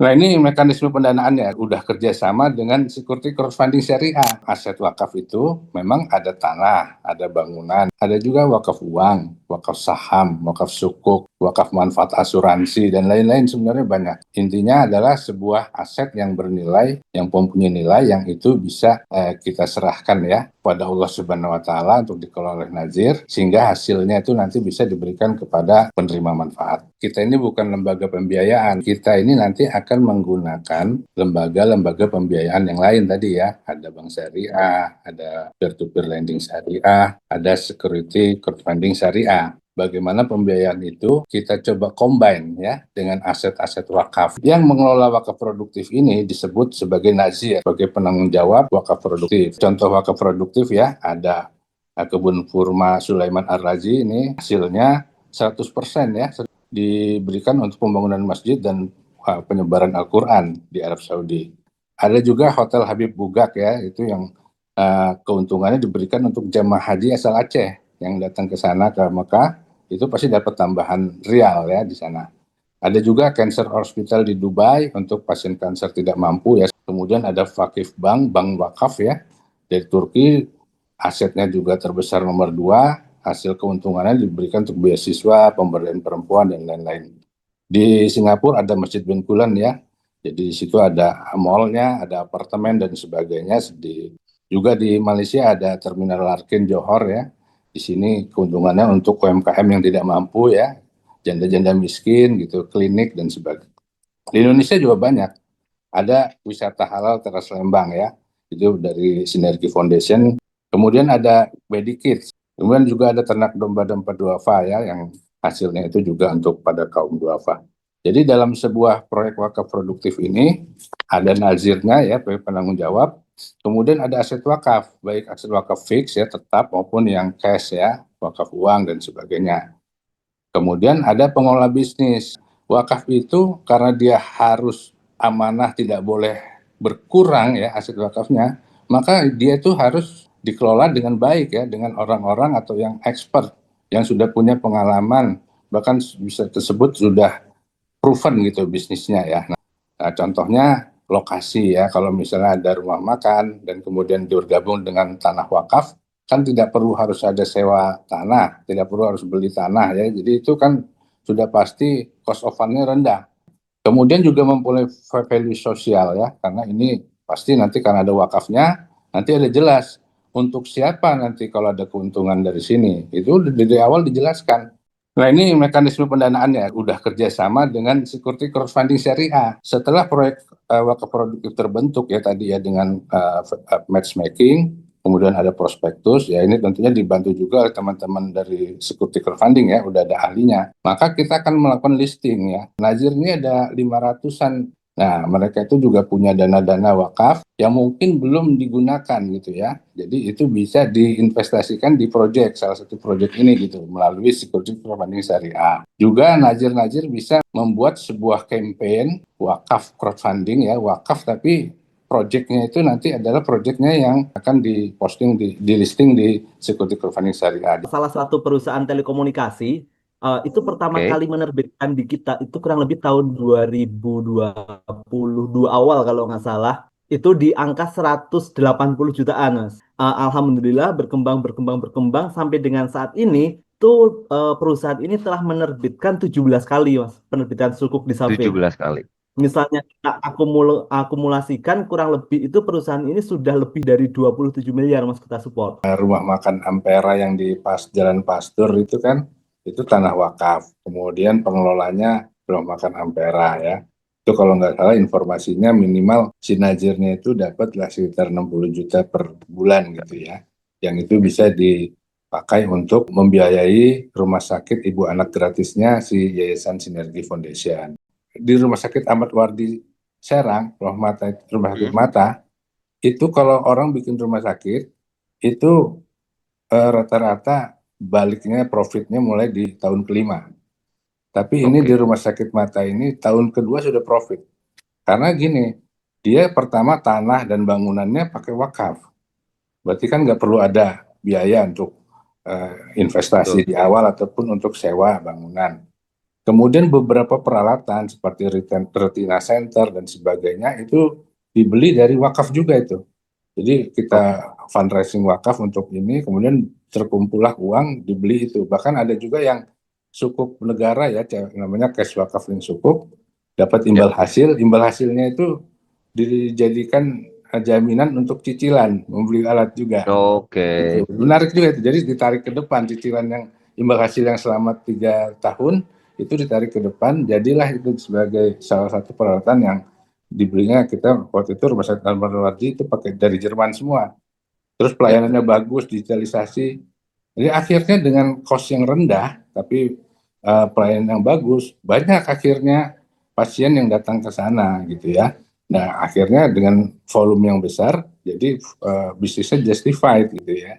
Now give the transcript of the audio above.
Nah, ini mekanisme pendanaannya udah kerjasama dengan security crowdfunding syariah. Aset wakaf itu memang ada tanah, ada bangunan, ada juga wakaf uang, wakaf saham, wakaf sukuk, wakaf manfaat asuransi, dan lain-lain sebenarnya banyak. Intinya adalah sebuah aset yang bernilai, yang mempunyai nilai, yang itu bisa kita serahkan ya pada Allah Subhanahu wa Ta'ala untuk dikelola oleh nazir, sehingga hasilnya itu nanti bisa diberikan kepada penerima manfaat. Kita ini bukan lembaga pembiayaan, kita ini nanti akan menggunakan lembaga-lembaga pembiayaan yang lain tadi ya, ada bank syariah, ada peer-to-peer lending syariah, ada security crowdfunding syariah. Bagaimana pembiayaan itu kita coba combine ya dengan aset-aset wakaf. Yang mengelola wakaf produktif ini disebut sebagai nazir, sebagai penanggung jawab wakaf produktif. Contoh wakaf produktif ya, ada kebun kurma Sulaiman Ar-Razi, ini hasilnya 100% ya diberikan untuk pembangunan masjid dan penyebaran Al-Quran di Arab Saudi. Ada juga Hotel Habib Bugak ya, itu yang keuntungannya diberikan untuk jamaah haji asal Aceh yang datang ke sana ke Mekah, itu pasti dapat tambahan rial ya di sana. Ada juga Cancer Hospital di Dubai untuk pasien kanker tidak mampu ya. Kemudian ada Vakif Bank, bank wakaf ya dari Turki, asetnya juga terbesar nomor 2, hasil keuntungannya diberikan untuk beasiswa, pemberdayaan perempuan, dan lain-lain. Di Singapura ada Masjid Bencoolen ya, jadi di situ ada mall-nya, ada apartemen, dan sebagainya. Juga di Malaysia ada Terminal Larkin Johor ya, di sini keuntungannya untuk UMKM yang tidak mampu ya, janda-janda miskin gitu, klinik dan sebagainya. Di Indonesia juga banyak, ada wisata halal Teras Lembang ya, itu dari Sinergi Foundation. Kemudian ada Baby Kids, kemudian juga ada ternak domba-domba duafa ya, yang hasilnya itu juga untuk pada kaum duafa. Jadi dalam sebuah proyek wakaf produktif ini ada nazirnya ya, penanggung jawab. Kemudian ada aset wakaf, baik aset wakaf fix ya tetap maupun yang cash ya, wakaf uang dan sebagainya. Kemudian ada pengelola bisnis. Wakaf itu karena dia harus amanah, tidak boleh berkurang ya aset wakafnya, maka dia itu harus dikelola dengan baik ya, dengan orang-orang atau yang expert, yang sudah punya pengalaman, bahkan bisa tersebut sudah proven gitu bisnisnya ya. Nah, contohnya lokasi ya, kalau misalnya ada rumah makan dan kemudian bergabung dengan tanah wakaf, kan tidak perlu harus ada sewa tanah, tidak perlu harus beli tanah ya. Jadi itu kan sudah pasti cost of fund-nya rendah. Kemudian juga mempunyai value sosial ya, karena ini pasti nanti karena ada wakafnya, nanti ada jelas untuk siapa nanti kalau ada keuntungan dari sini. Itu dari awal dijelaskan. Nah, ini mekanisme pendanaannya udah kerjasama dengan security crowdfunding syariah. Setelah proyek wakaf produktif terbentuk ya tadi ya dengan matchmaking, kemudian ada prospektus, ya ini tentunya dibantu juga oleh teman-teman dari security crowdfunding ya, udah ada ahlinya. Maka kita akan melakukan listing ya. Nazir ini ada 500-an. Nah, mereka itu juga punya dana-dana wakaf yang mungkin belum digunakan gitu ya. Jadi itu bisa diinvestasikan di proyek, salah satu proyek ini gitu, melalui security crowdfunding syariah. Juga nazir-nazir bisa membuat sebuah campaign wakaf crowdfunding ya, wakaf tapi proyeknya itu nanti adalah proyeknya yang akan diposting, di listing di security crowdfunding syariah. Salah satu perusahaan telekomunikasi itu pertama Oke, kali menerbitkan di kita itu kurang lebih tahun 2022 awal kalau nggak salah. Itu di angka 180 jutaan, Mas. Alhamdulillah berkembang, berkembang, berkembang sampai dengan saat ini tuh perusahaan ini telah menerbitkan 17 kali, Mas, penerbitan sukuk di Safe. 17 kali. Misalnya kita akumulasikan kurang lebih itu perusahaan ini sudah lebih dari 27 miliar, Mas, kita support. Rumah makan Ampera yang di Jalan Pasteur itu kan, itu tanah wakaf. Kemudian pengelolanya rumah makan Ampera ya. Itu kalau nggak salah informasinya minimal si najirnya itu dapatlah sekitar 60 juta per bulan gitu ya. Yang itu bisa dipakai untuk membiayai rumah sakit ibu anak gratisnya si Yayasan Sinergi Foundation. Di Rumah Sakit Ahmad Wardi Serang, rumah sakit Hmm. mata, itu kalau orang bikin rumah sakit, itu rata-rata baliknya profitnya mulai di tahun kelima. Tapi ini di Oke, rumah sakit mata ini tahun kedua sudah profit. Karena gini, dia pertama tanah dan bangunannya pakai wakaf. Berarti kan nggak perlu ada biaya untuk investasi betul. di awal ataupun untuk sewa bangunan. Kemudian beberapa peralatan seperti retina center dan sebagainya itu dibeli dari wakaf juga itu. Jadi kita fundraising wakaf untuk ini, kemudian terkumpullah uang dibeli itu. Bahkan ada juga yang sukuk negara ya, namanya cash wakaf link sukuk, dapat imbal hasilnya itu dijadikan jaminan untuk cicilan membeli alat juga. Oke. Itu menarik juga itu. Jadi ditarik ke depan cicilan yang imbal hasil yang selama 3 tahun itu ditarik ke depan, jadilah itu sebagai salah satu peralatan yang dibelinya. Kita waktu itu Rumah Sakit Al-Marwazi itu pakai dari Jerman semua. Terus pelayanannya bagus, digitalisasi. Jadi akhirnya dengan cost yang rendah, tapi pelayanan yang bagus, banyak akhirnya pasien yang datang ke sana gitu ya. Nah akhirnya dengan volume yang besar, jadi bisnisnya justified gitu ya.